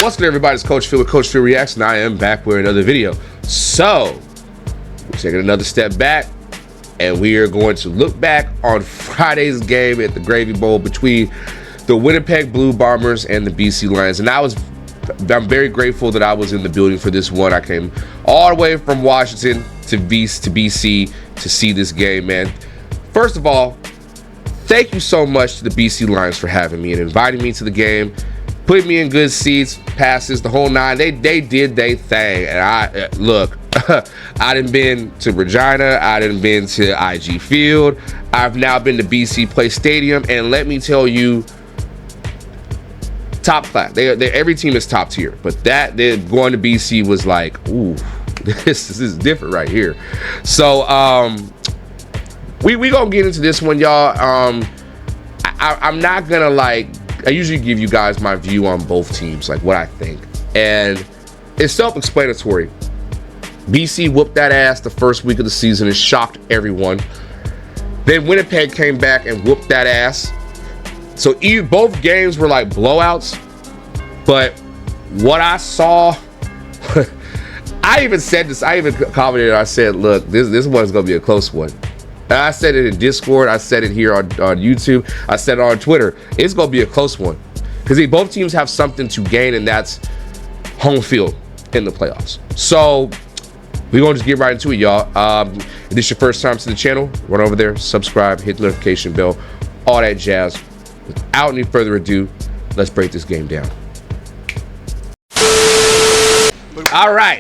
What's good, everybody? It's Coach Phil with Coach Phil Reacts, and I am back with another video. So, we're taking another step back, and we are going to look back on Friday's game at the Gravy Bowl between the Winnipeg Blue Bombers and the BC Lions. And I'm very grateful that I was in the building for this one. I came all the way from Washington to BC to see this game, man. First of all, thank you so much to the BC Lions for having me and inviting me to the game, putting me in good seats, passes, the whole nine. They did their thing. And I look, I done been to Regina, I done been to IG Field, I've now been to BC Place Stadium, and let me tell you, top class. Every team is top tier, but going to BC was like, ooh, this is different right here. So we gonna get into this one, y'all. I'm not gonna I usually give you guys my view on both teams, like what I think, and it's self-explanatory. BC whooped that ass the first week of the season and shocked everyone. Then Winnipeg came back and whooped that ass. So both games were like blowouts, but what I saw, I even said this, I even commented, I said, look, this one's gonna be a close one. And I said it in Discord, I said it here on YouTube, I said it on Twitter. It's gonna be a close one because both teams have something to gain, and that's home field in the playoffs. So we're gonna just get right into it, y'all. If this is your first time to the channel, run over there, subscribe, hit the notification bell, all that jazz. Without any further ado, let's break this game down. All right,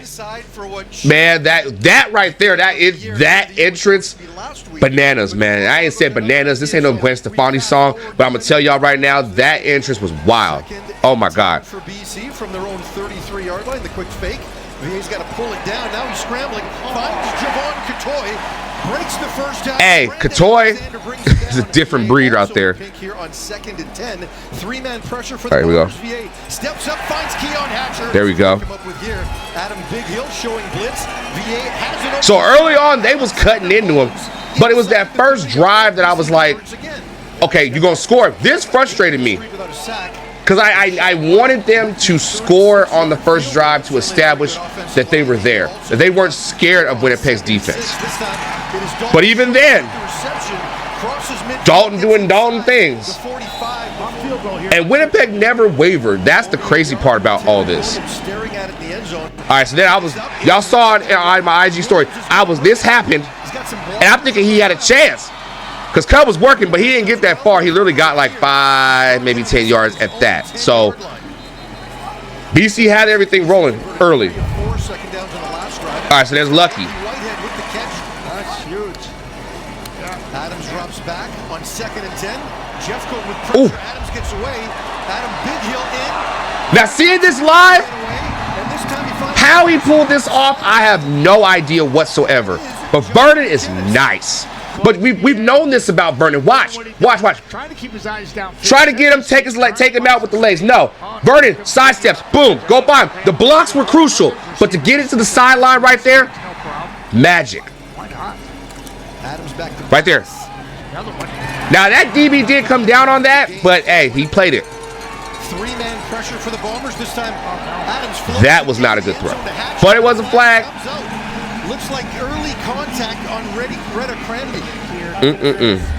man, that right there, that entrance, bananas, man. I ain't said bananas. This ain't no Gwen Stefani song, but I'm gonna tell y'all right now, that entrance was wild. Oh my God. For BC from their own 33-yard line, the quick fake. He's got to pull it down. Now he's scrambling. Finds Javon Catoy. Breaks the first down. Hey, Catoy is a different breed out there. Here on 2nd and 10. Three-man pressure for the Bombers. VA steps up, finds Keon Hatcher. There we go. Adam Big Hill showing blitz. VA has it. So early on, they was cutting into him, but it was that first drive that I was like, okay, you're gonna score. This frustrated me because I wanted them to score on the first drive to establish that they were there, that they weren't scared of Winnipeg's defense. But even then, Dalton doing Dalton things. And Winnipeg never wavered. That's the crazy part about all this. All right, so then y'all saw it on my IG story. This happened, and I'm thinking he had a chance. Because Cub was working, but he didn't get that far. He literally got like 5, maybe 10 yards at that. So BC had everything rolling early. All right, so there's Lucky. That's huge. Adams drops back on 2nd and 10. Jeffco with pressure. Ooh. Adams gets away. Adam Big Hill in. Now seeing this live, how he pulled this off, I have no idea whatsoever. But Vernon is nice. But we've known this about Vernon. Watch. Trying to keep his eyes down. Try to get him, take him out with the legs. No. Vernon sidesteps. Boom. Go by him. The blocks were crucial. But to get it to the sideline right there, magic. Right there. Now that DB did come down on that, but hey, he played it. Three-man pressure for the Bombers this time. Adams that was not a good throw. But it was a flag. Looks like early contact on Retta Cranby.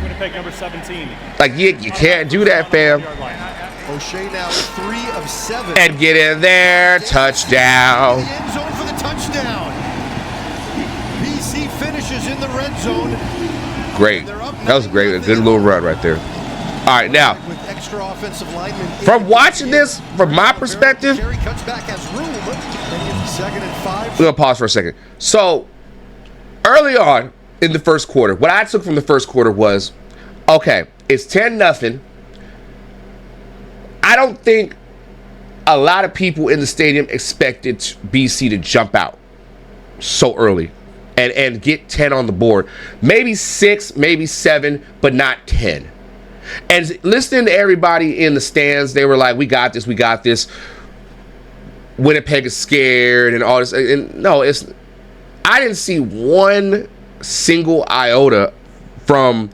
Winnipeg number 17. Like you can't do that, fam. O'Shea now 3 of 7. And get in there, touchdown. The end zone for the touchdown. BC finishes in the red zone. Great. That was great. A good little run right there. All right, now, with extra offensive linemen from watching this, from my perspective, Jerry cuts back, has room. 2nd and 5. We're gonna pause for a second. So early on in the first quarter, what I took from the first quarter was, okay, it's 10-0. I don't think a lot of people in the stadium expected BC to jump out so early and get 10 on the board. Maybe 6, maybe 7, but not 10. And listening to everybody in the stands, they were like, we got this, we got this. Winnipeg is scared and all this. And no, I didn't see one single iota from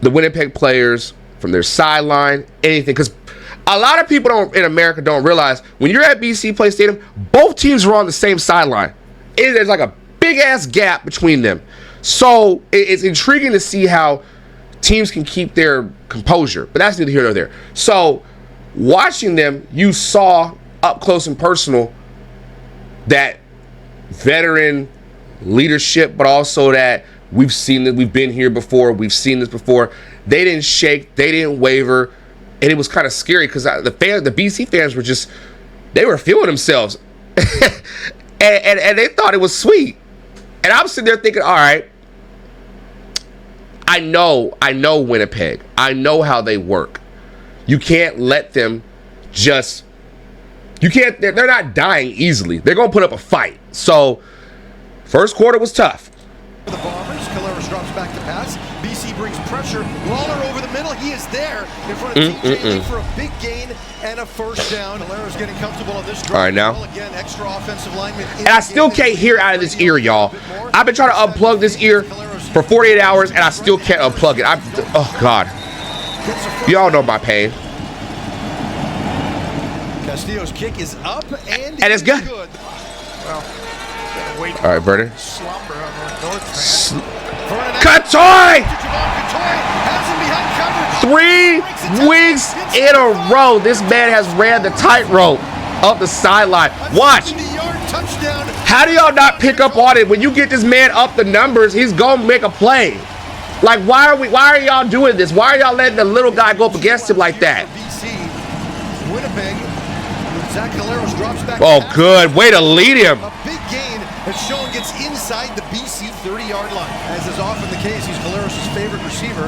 the Winnipeg players, from their sideline, anything. Because A lot of people in America don't realize when you're at BC Place Stadium, both teams are on the same sideline. There's like a big ass gap between them. So it's intriguing to see how teams can keep their composure, but that's neither here nor there. So watching them, you saw up close and personal that veteran leadership, but also that we've seen that we've been here before. We've seen this before. They didn't shake. They didn't waver. And it was kind of scary because the BC fans were they were feeling themselves. and they thought it was sweet. And I'm sitting there thinking, all right, I know Winnipeg. I know how they work. You can't let them they're not dying easily. They're going to put up a fight. So, first quarter was tough. The Bombers, Calgary's drops back to pass. BC brings pressure. Lawler over the middle. He is there in front of TJ for a big gain and a first down. Calgary's getting comfortable on this drive. All right, now. Well, again, extra offensive lineman. And I still can't hear out of this ear, y'all. I've been trying to unplug this ear for 48 hours, and I still can't unplug it. Oh, God. Y'all know my pain. Castillo's kick is up, and it's good. Well, wait. All right, Vernon. Slumber on the north end. Katoy! 3 weeks in a row, this man has ran the tightrope up the sideline. Watch. How do y'all not pick up on it? When you get this man up the numbers, he's gonna make a play. Like, why are y'all doing this? Why are y'all letting the little guy go up against him like that? Winnipeg. Zach Caleros drops back. Oh, good. Way to lead him. A big gain as Sean gets inside the BC 30-yard line. As is often the case, he's Caleros' favorite receiver.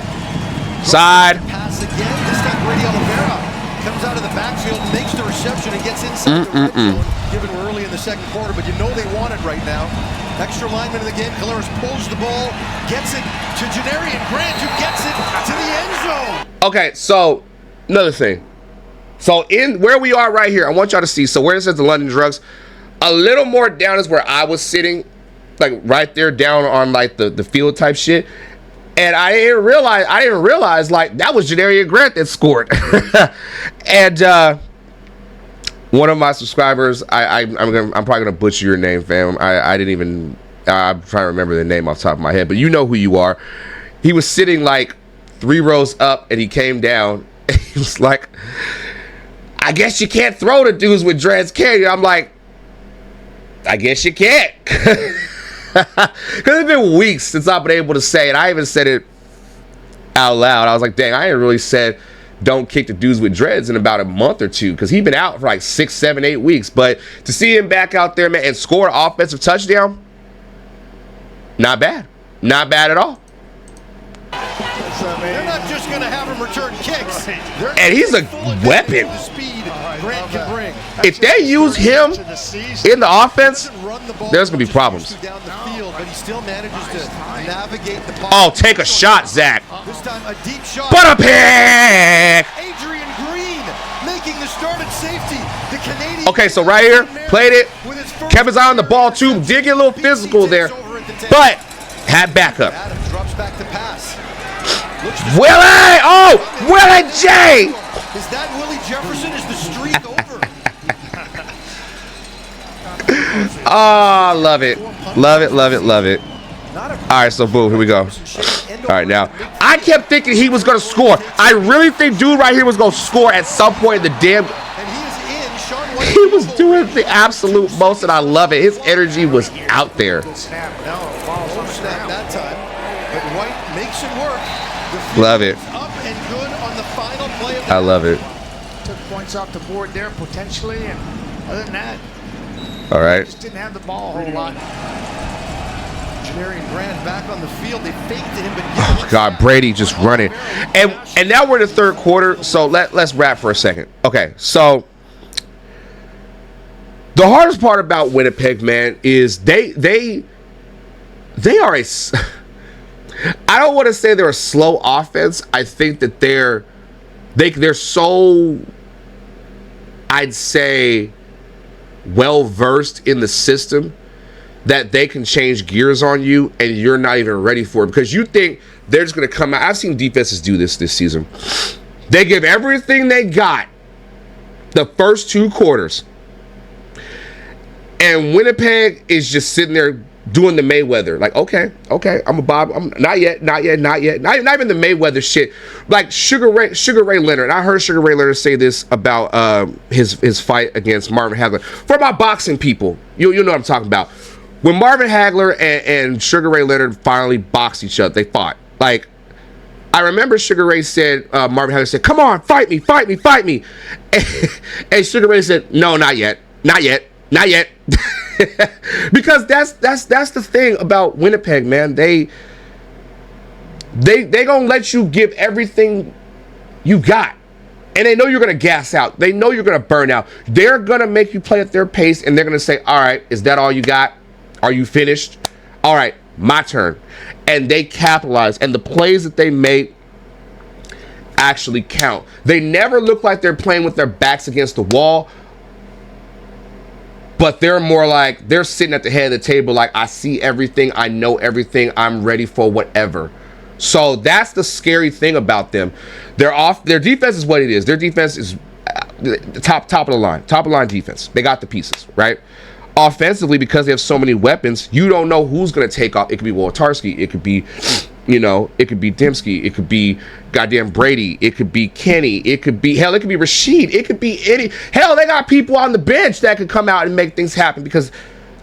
Side. Pass again. This time Brady Oliveira comes out of the backfield, makes the reception, and gets inside the red zone. Given we're early in the second quarter, but you know they want it right now. Extra lineman in the game. Caleros pulls the ball, gets it to Janarian Grant, who gets it to the end zone. Okay, so another thing. So in where we are right here, I want y'all to see. So where it says the London Drugs, a little more down is where I was sitting, like right there down on like the field type shit. And I didn't realize like that was Janarian Grant that scored. And one of my subscribers, I'm probably gonna butcher your name, fam. I'm trying to remember the name off the top of my head, but you know who you are. He was sitting like 3 rows up, and he came down. And he was like, I guess you can't throw to dudes with dreads, can you? I'm like, I guess you can't. Because it's been weeks since I've been able to say it. I even said it out loud. I was like, dang, I ain't really said don't kick the dudes with dreads in about a month or two, because he's been out for like 6, 7, 8 weeks. But to see him back out there, man, and score an offensive touchdown, not bad. Not bad at all. They're not just going to have him return kicks. And he's a weapon. The speed Grant can bring. If they use him in the offense, there's going to be problems. Down the field, but he still manages to navigate the Oh, take a shot, Zach. This time a deep shot. But a pick! Adrian Green making the start at safety. The Canadian. Okay, so right here, played it. Kept his eye on the ball too. Did get a little physical there, but had backup. Adams drops back to pass. Willie! Oh, Willie J! Is that Willie Jefferson? Is the streak over? Oh, love it. Love it, love it, love it. All right, so boom, here we go. All right, now, I kept thinking he was going to score. I really think dude right here was going to score at some point in the damn... He was doing the absolute most, and I love it. His energy was out there. That time, but White makes it work. Love it. Up and good on the final play of the I love it. Took points off the board there potentially, and other than that, all right. just didn't have the ball a whole lot. Janarian Grant back on the field. They faked him, but oh, God, Brady just running. And now we're in the third quarter, so let's wrap for a second. Okay, so the hardest part about Winnipeg, man, is they are a... I don't want to say they're a slow offense. I think that they're so, I'd say, well versed in the system that they can change gears on you and you're not even ready for it, because you think they're just going to come out. I've seen defenses do this season. They give everything they got The first 2 quarters. And Winnipeg is just sitting there doing the Mayweather. Like, okay, I'm a Bob. I'm not yet. Not even the Mayweather shit. Like Sugar Ray Leonard. I heard Sugar Ray Leonard say this about his fight against Marvin Hagler. For my boxing people, you know what I'm talking about. When Marvin Hagler and Sugar Ray Leonard finally boxed each other, they fought. Like, I remember Sugar Ray said, Marvin Hagler said, "Come on, fight me." And Sugar Ray said, "No, not yet. Because that's the thing about Winnipeg, man. They gonna let you give everything you got, and they know you're gonna gas out. They know you're gonna burn out. They're gonna make you play at their pace, and they're gonna say, "All right, is that all you got? Are you finished? All right, my turn." And they capitalize, and the plays that they make actually count. They never look like they're playing with their backs against the wall, but they're more like they're sitting at the head of the table like, I see everything, I know everything, I'm ready for whatever. So that's the scary thing about them. Their defense is what it is. Their defense is top of the line defense. They got the pieces, right? Offensively, because they have so many weapons, you don't know who's going to take off. It could be Woltarski, it could be, it could be Dembski, it could be goddamn Brady, it could be Kenny, it could be Rashid, it could be any. Hell, they got people on the bench that could come out and make things happen, because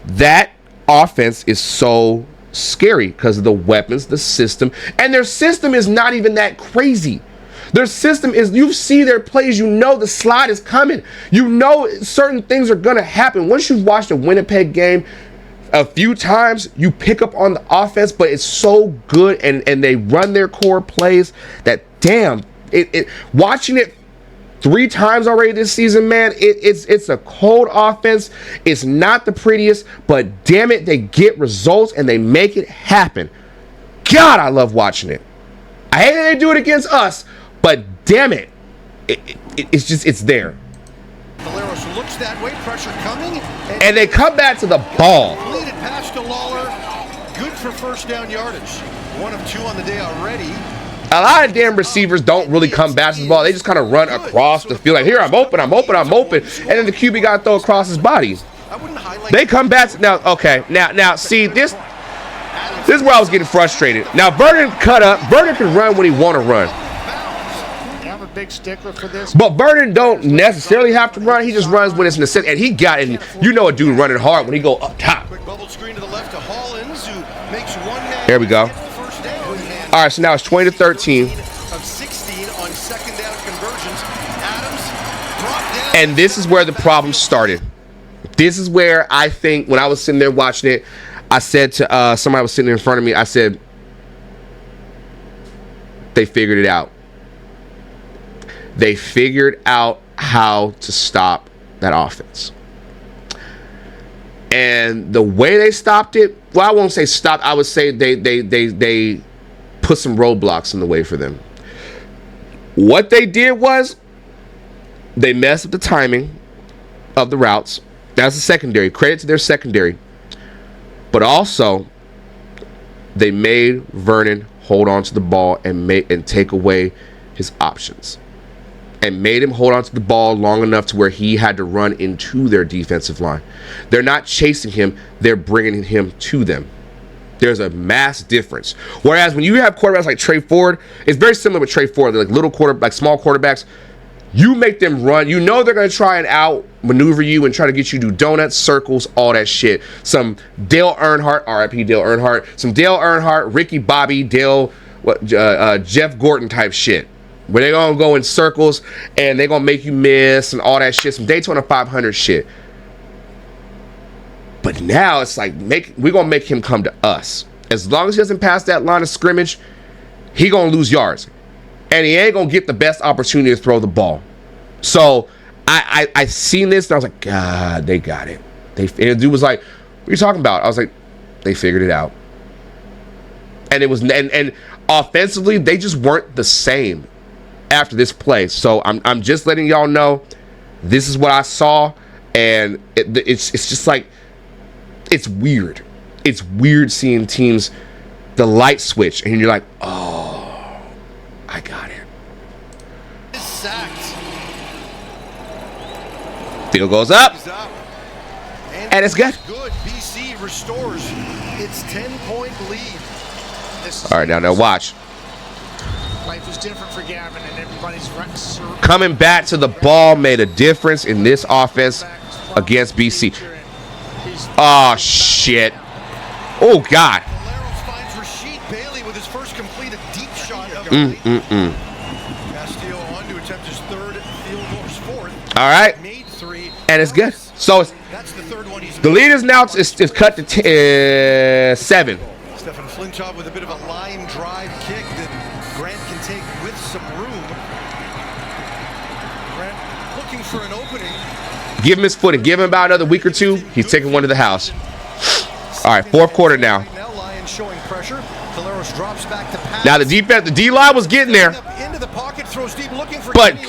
that offense is so scary because of the weapons, the system, and their system is not even that crazy. Their system is, you see their plays, you know the slide is coming. You know certain things are going to happen. Once you've watched a Winnipeg game a few times, you pick up on the offense, but it's so good, and they run their core plays that, damn, watching it 3 times already this season, man, it's a cold offense. It's not the prettiest, but damn it, they get results and they make it happen. God, I love watching it. I hate that they do it against us, but damn it, it's there. Valeros looks that way, pressure coming, and they come back to the ball. Completed pass to Lawler, good for first down yardage. 1 of 2 on the day already. A lot of damn receivers don't really come back to the ball. They just kind of run across the field like, here, I'm open. And then the QB got to throw across his body. They come back to, now, see, this is where I was getting frustrated. Now, Vernon cut up. Vernon can run when he want to run. I'm a big stickler for this. But Vernon don't necessarily have to run. He just runs when it's necessary. And he got it. You know a dude running hard when he go up top. Quick bubble screen to the left to Hollins, who makes one man. There we go. All right, so now it's 20-13. Of 16 on second down conversions. Adams dropped down. And this is where the problem started. This is where I think when I was sitting there watching it, I said to somebody was sitting in front of me, I said, they figured it out. They figured out how to stop that offense. And the way they stopped it, well, I won't say stop. I would say they put some roadblocks in the way for them. What they did was they messed up the timing of the routes. That's the secondary. Credit to their secondary. But also, they made Vernon hold on to the ball and take away his options. And made him hold on to the ball long enough to where he had to run into their defensive line. They're not chasing him. They're bringing him to them. There's a mass difference. Whereas when you have quarterbacks like Trey Ford, it's very similar with Trey Ford. They're like small quarterbacks. You make them run. You know they're going to try and outmaneuver you and try to get you to do donuts, circles, all that shit. Some Dale Earnhardt, RIP Dale Earnhardt. Some Dale Earnhardt, Ricky Bobby, Jeff Gordon type shit. Where they're going to go in circles and they're going to make you miss and all that shit. Some Daytona 500 shit. But now it's like, we're going to make him come to us. As long as he doesn't pass that line of scrimmage, he going to lose yards. And he ain't going to get the best opportunity to throw the ball. So I seen this and I was like, God, they got it. And the dude was like, what are you talking about? I was like, they figured it out. And it was, and offensively, they just weren't the same after this play. So I'm just letting y'all know this is what I saw. And it's just like, it's weird. It's weird seeing teams, the light switch, and you're like, oh, I got it. Sacked. Field goes up. And it's good. Good. BC restores its 10-point lead. All right, now watch. Life is different for Gavin, and everybody's coming back to the ball made a difference in this offense against BC. Oh, shit. Oh, God. Finds Rashid Bailey with his first completed deep shot of the Castillo on to attempt his third field goal, his fourth. All right. Made 3. And it's good. So that's the third one he's the lead is now is cut to 7. Stefan Flintoff with a bit of a line drive kick that Grant can take with some room. Grant looking for an opening. Give him his footing. Give him about another week or two. He's taking one to the house. All right, fourth quarter now. Now Lions showing pressure. Caleros drops back to pass. Now the defense, the D line was getting there. Into the pocket, throws deep, looking for but on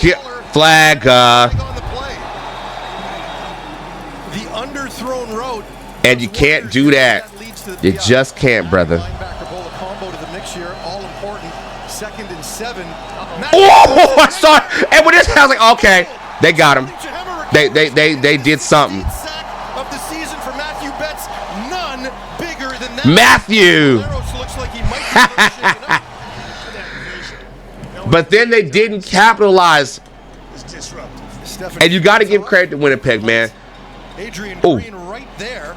flag. the play. The underthrown route. And you can't do that. You just can't, brother. Linebacker bowl a combo to the mix here. All important. 2nd and 7. Oh, I saw it. And when this, I was like, okay, they got him. They did something. Sack of the season for Matthew Betts. None bigger than that. Matthew. Looks like he might be but then they didn't capitalize. And you got to give credit to Winnipeg, man. Adrian Green right there.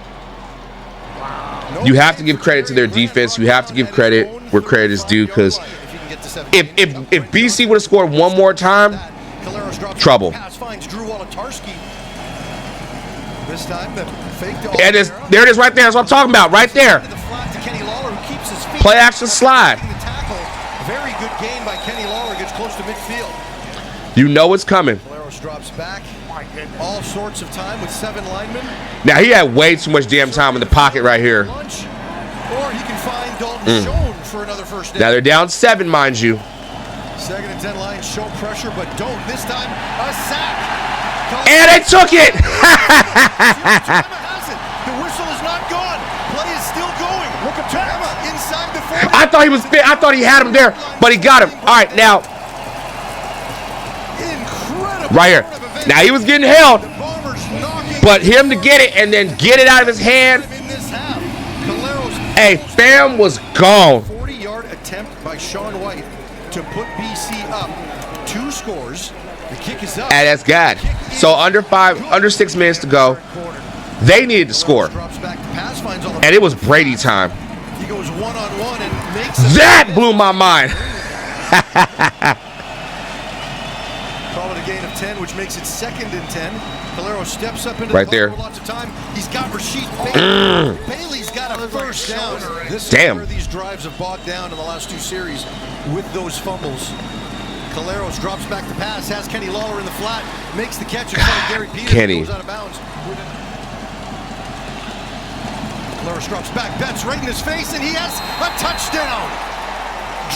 You have to give credit to their defense. You have to give credit where credit is due, because if BC would have scored one more time, trouble. And there it is right there. That's what I'm talking about. Right there. Play action slide. Very good gain by Kenny Lawler. Gets close to midfield. You know it's coming. Caleros drops back. All sorts of time with 7 linemen. Now he had way too much damn time in the pocket right here. Or he can find Dalton Schoen for another first down. Now they're down 7, mind you. 2nd and 10 Lions show pressure, but don't. This time, a sack. And they took it. The whistle is not gone. Play is still going. Look at Tama inside the 40. I thought he was fit. I thought he had him there, but he got him. All right, now. Incredible. Right here. Now he was getting held, but him to get it and then get it out of his hand. Hey, fam was gone. 40-yard attempt by Sean White to put BC up. 2 scores. The kick is up. And that's God. So under 6 minutes to go. They needed to score. And it was Brady time. He goes one-on-one and makes that blew my mind. Call it a gain of 10, which makes it 2nd and 10. Caleros steps up into right the there. Lots of time. He's got Rashid Bailey. Bailey's got a first down. This is where these drives have bogged down in the last 2 series with those fumbles. Caleros drops back to pass, has Kenny Lawler in the flat, makes the catch in front of Gary Peters. Kenny goes out of bounds. Caleros drops back, Betts right in his face, and he has a touchdown.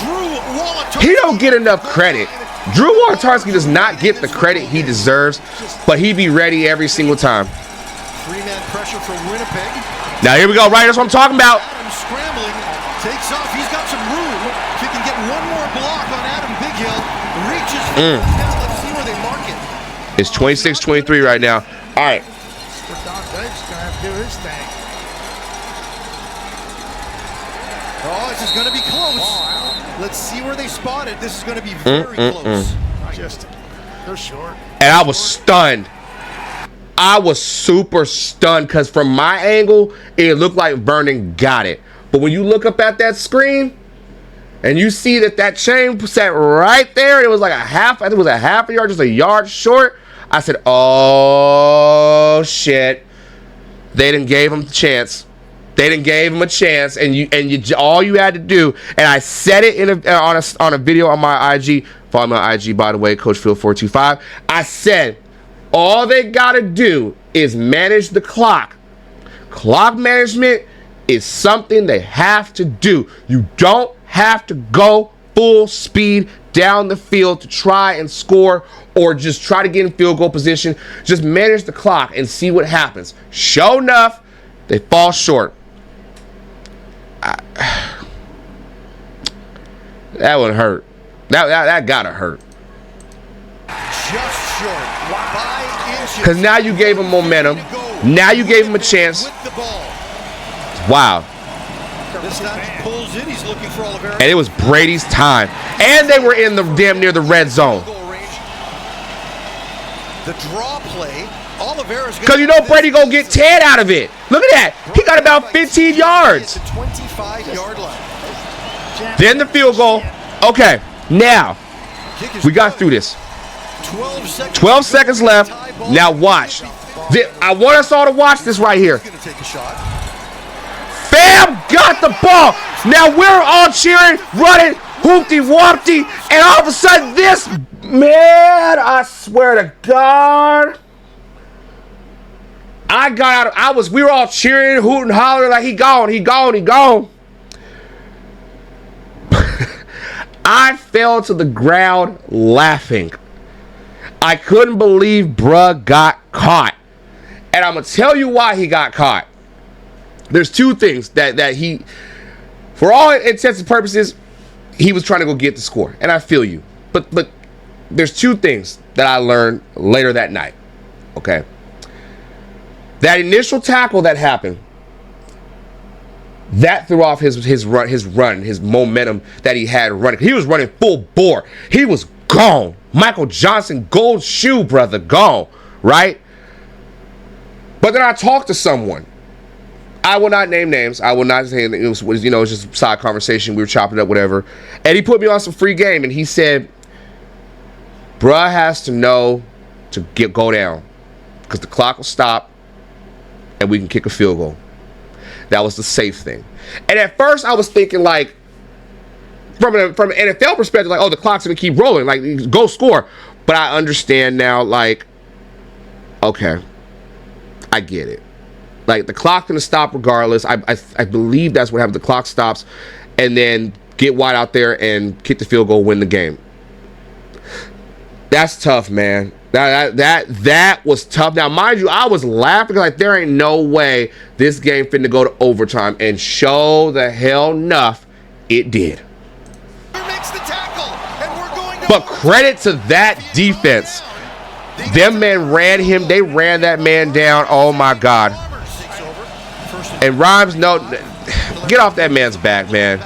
Drew Wolotarski. He don't get enough credit. Drew Wolotarski does not get the credit he deserves, but he be ready every single time. 3-man pressure for Winnipeg. Now here we go, right? That's what I'm talking about. Adam scrambling, takes off. He's got some room. If he can get one more block on Adam Bighill, reaches down. Let's see where they mark it. It's 26-23 right now. All right. Dave's gonna have to do his thing. Oh, this is going to be close. Let's see where they spot it. This is going to be very close. They're short. And I was stunned. I was super stunned because from my angle, it looked like Vernon got it. But when you look up at that screen and you see that chain sat right there, it was like I think it was a half a yard, just a yard short. I said, oh, shit. They didn't give him the chance. They didn't give him a chance, and all you had to do, and I said it on a video on my IG. Follow me on IG, by the way, CoachPhil425. I said all they gotta do is manage the clock. Clock management is something they have to do. You don't have to go full speed down the field to try and score or just try to get in field goal position. Just manage the clock and see what happens. Sure enough, they fall short. That would hurt. That gotta hurt. Just short. By Because now you gave him momentum. Now you gave him a chance. Wow. This time he pulls in. He's looking for Oliveira. And it was Brady's time. And they were in the damn near the red zone. The draw play. Oliveira's because you know Brady gonna get 10 out of it. Look at that. He got about 15 yards. The 25-yard line. Then the field goal. Okay, now we got through this. 12 seconds left. Now watch. I want us all to watch this right here. Fam got the ball. Now we're all cheering, running, hoopty-wompty, and all of a sudden this, man, I swear to God, I got out. We were all cheering, hooting, hollering like he gone, he gone, he gone. I fell to the ground laughing. I couldn't believe bruh got caught. And I'm going to tell you why he got caught. There's two things that he, for all intents and purposes, he was trying to go get the score. And I feel you. But there's two things that I learned later that night. Okay. That initial tackle that happened, that threw off his run, his momentum that he had running. He was running full bore. He was gone. Michael Johnson, gold shoe, brother, gone, right? But then I talked to someone. I will not name names. I will not say anything. It was you know, it was just a side conversation. We were chopping up, whatever. And he put me on some free game, and he said, bruh has to know to go down because the clock will stop and we can kick a field goal. That was the safe thing. And at first I was thinking like, from an NFL perspective, like, oh, the clock's gonna keep rolling, like, go score. But I understand now, like, okay, I get it. Like, the clock's gonna stop regardless. I believe that's what happened. The clock stops, and then get White out there and kick the field goal, win the game. That's tough, man. That was tough. Now, mind you, I was laughing like there ain't no way this game finna go to overtime, and show the hell enough, it did. But credit to that defense. Them men ran him. They ran that man down. Oh my God. And Rhymes, no, get off that man's back, man.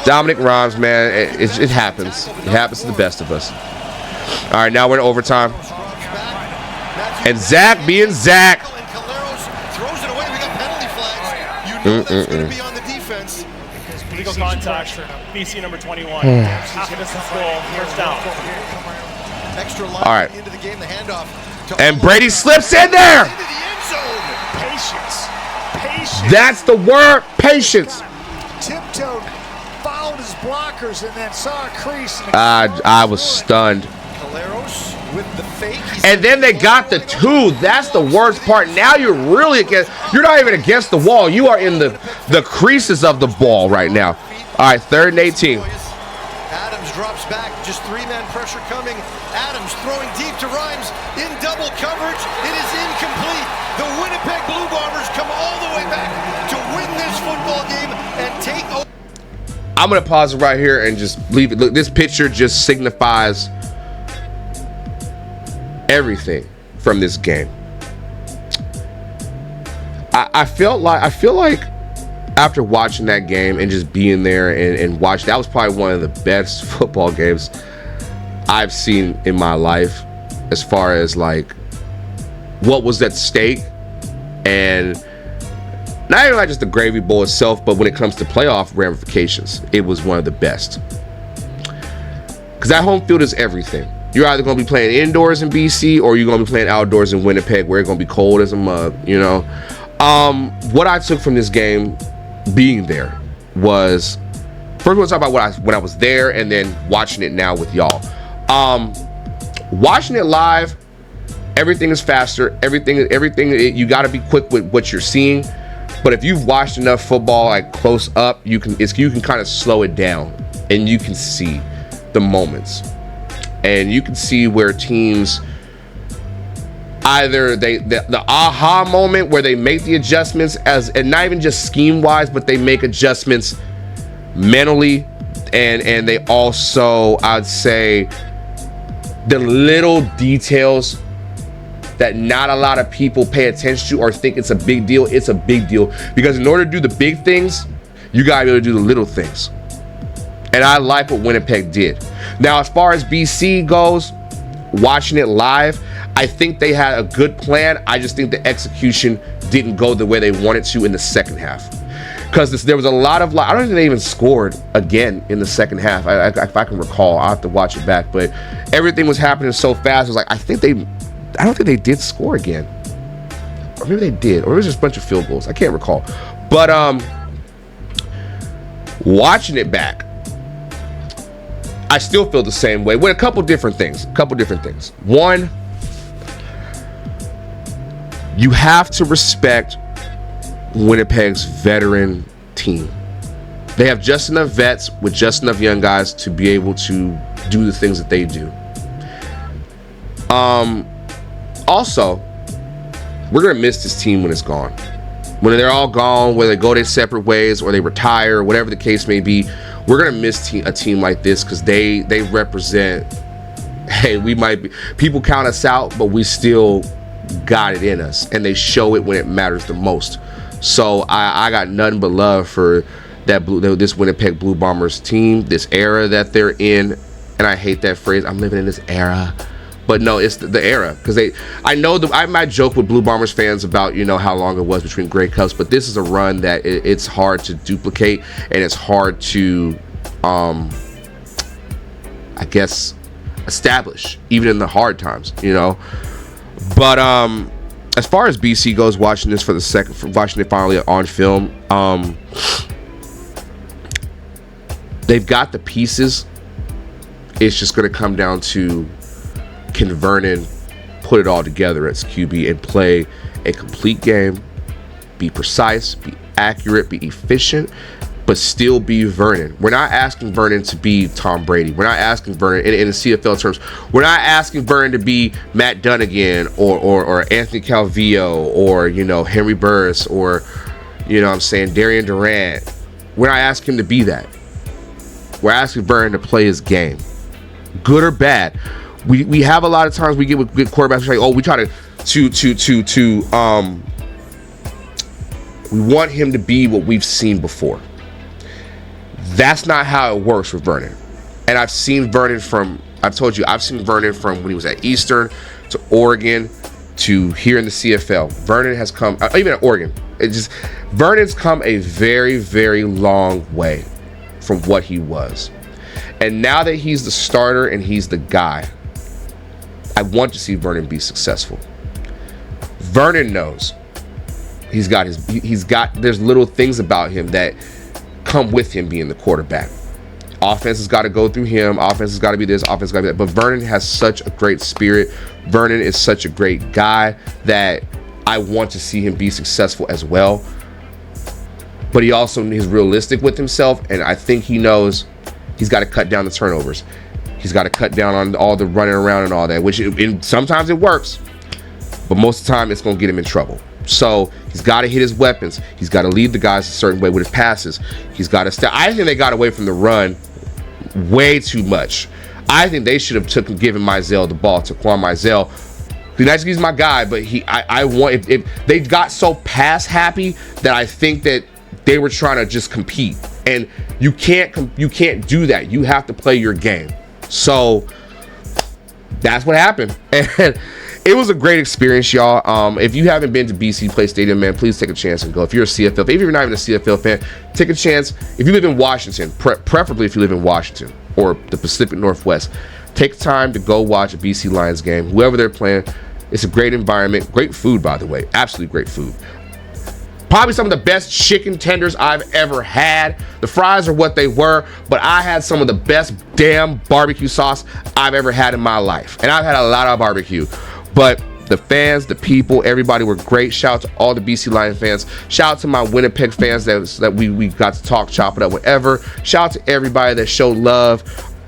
Dominic Rhymes, man, it happens. It happens to the best of us. All right, now we're in overtime. And Zach being Zach. Legal contact, BC number 21. Half a distance goal, first down. All right. And Brady slips in there. Patience. That's the word, patience. Tiptoed, followed his blockers, and then saw a crease. I was stunned. And then they got the two. That's the worst part. Now you're really against. You're not even against the wall. You are in the creases of the ball right now. All right, 3rd and 18. Adams drops back. Just 3-man pressure coming. Adams throwing deep to Rhymes in double coverage. It is incomplete. The Winnipeg Blue Bombers come all the way back to win this football game and take over. I'm gonna pause it right here and just leave it. Look, this picture just signifies everything from this game. I feel like after watching that game and just being there and watching, that was probably one of the best football games I've seen in my life, as far as like what was at stake, and not even like just the gravy bowl itself, but when it comes to playoff ramifications, it was one of the best. Because that home field is everything. You're either going to be playing indoors in BC or you're going to be playing outdoors in Winnipeg, where it's going to be cold as a mug, you know. What I took from this game being there was, first we're going to talk about when I was there, and then watching it now with y'all. Watching it live, everything is faster. Everything you got to be quick with what you're seeing. But if you've watched enough football like close up, you can kind of slow it down, and you can see the moments. And you can see where teams either the aha moment where they make the adjustments, and not even just scheme wise, but they make adjustments mentally, and they also, I'd say, the little details that not a lot of people pay attention to or think it's a big deal. It's a big deal because in order to do the big things, you gotta be able to do the little things. And I like what Winnipeg did. Now, as far as BC goes, watching it live, I think they had a good plan. I just think the execution didn't go the way they wanted to in the second half. Because there was a lot of, I don't think they even scored again in the second half. If I can recall, I'll have to watch it back. But everything was happening so fast. It was like, I don't think they did score again. Or maybe they did. Or it was just a bunch of field goals. I can't recall. But watching it back, I still feel the same way with a couple different things. One, you have to respect Winnipeg's veteran team. They have just enough vets with just enough young guys to be able to do the things that they do. Also, we're gonna miss this team when it's gone. When they're all gone, whether they go their separate ways or they retire, whatever the case may be, we're gonna miss a team like this because they represent. Hey, we might be, people count us out, but we still got it in us, and they show it when it matters the most. So I got nothing but love for this Winnipeg Blue Bombers team, this era that they're in. And I hate that phrase, I'm living in this era. But no, it's the era, because I know I might joke with Blue Bombers fans about, you know, how long it was between Grey Cups, but this is a run that it's hard to duplicate, and it's hard to, I guess, establish, even in the hard times, you know. But as far as BC goes, watching this watching it finally on film, they've got the pieces. It's just going to come down to, can Vernon put it all together as QB and play a complete game, be precise, be accurate, be efficient, but still be Vernon. We're not asking Vernon to be Tom Brady. We're not asking Vernon, in the CFL terms, we're not asking Vernon to be Matt Dunnigan or Anthony Calvillo or, you know, Henry Burris or, you know what I'm saying, Darian Durant. We're not asking him to be that. We're asking Vernon to play his game, good or bad. We have a lot of times we get with good quarterbacks like, oh, we try we want him to be what we've seen before. That's not how it works with Vernon. And I've seen Vernon I've seen Vernon from when he was at Eastern to Oregon to here in the CFL. Vernon has come, even at Oregon, Vernon's come a very, very long way from what he was. And now that he's the starter and he's the guy, I want to see Vernon be successful. Vernon knows there's little things about him that come with him being the quarterback. Offense has got to go through him. Offense has got to be this. Offense has got to be that. But Vernon has such a great spirit. Vernon is such a great guy that I want to see him be successful as well. But he also is realistic with himself, and I think he knows he's got to cut down the turnovers. He's got to cut down on all the running around and all that, which sometimes it works, but most of the time it's going to get him in trouble. So he's got to hit his weapons. He's got to lead the guys a certain way with his passes. He's got to I think they got away from the run way too much. I think they should have given Mizell the ball to Quan Mizell. He's my guy, but if they got so pass happy that I think that they were trying to just compete, and you can't do that. You have to play your game. So that's what happened, and it was a great experience, y'all. If you haven't been to BC Play Stadium, man, please take a chance and go. If you're a CFL, if you're not even a CFL fan, take a chance. If you live in Washington, preferably if you live in Washington or the Pacific Northwest, take time to go watch a BC Lions game, whoever they're playing. It's a great environment, great food, by the way, absolutely great food. Probably some of the best chicken tenders I've ever had. The fries are what they were, but I had some of the best damn barbecue sauce I've ever had in my life. And I've had a lot of barbecue, but the fans, the people, everybody were great. Shout out to all the BC Lion fans. Shout out to my Winnipeg fans that we got to talk, chop it up, whatever. Shout out to everybody that showed love.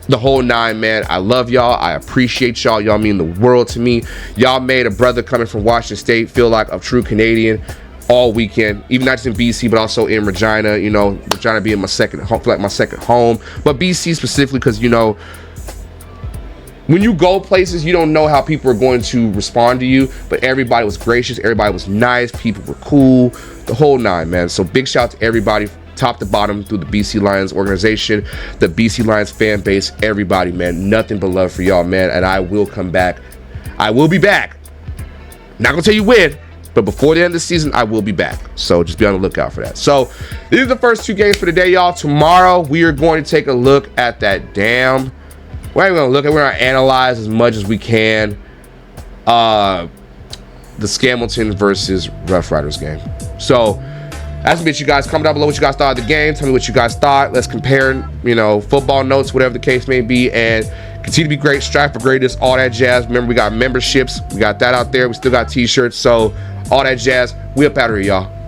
The whole nine, man. I love y'all. I appreciate y'all. Y'all mean the world to me. Y'all made a brother coming from Washington State feel like a true Canadian all weekend, even not just in BC, but also in Regina. You know, Regina being my second home, like my second home, but BC specifically because, you know, when you go places, you don't know how people are going to respond to you, but everybody was gracious, everybody was nice, people were cool, the whole nine, man. So big shout out to everybody, top to bottom, through the BC Lions organization, the BC Lions fan base, everybody, man. Nothing but love for y'all, man. And I will come back. I will be back. Not gonna tell you when, but before the end of the season, I will be back. So just be on the lookout for that. So these are the first 2 games for the day, y'all. Tomorrow, we are going to take a look at that damn. We're going to look at, we're going to analyze as much as we can the Hamilton versus Rough Riders game. So that's what you guys. Comment down below what you guys thought of the game. Tell me what you guys thought. Let's compare, you know, football notes, whatever the case may be, and continue to be great. Strive for greatness, all that jazz. Remember, we got memberships. We got that out there. We still got t-shirts. So all that jazz. We up out of here, y'all.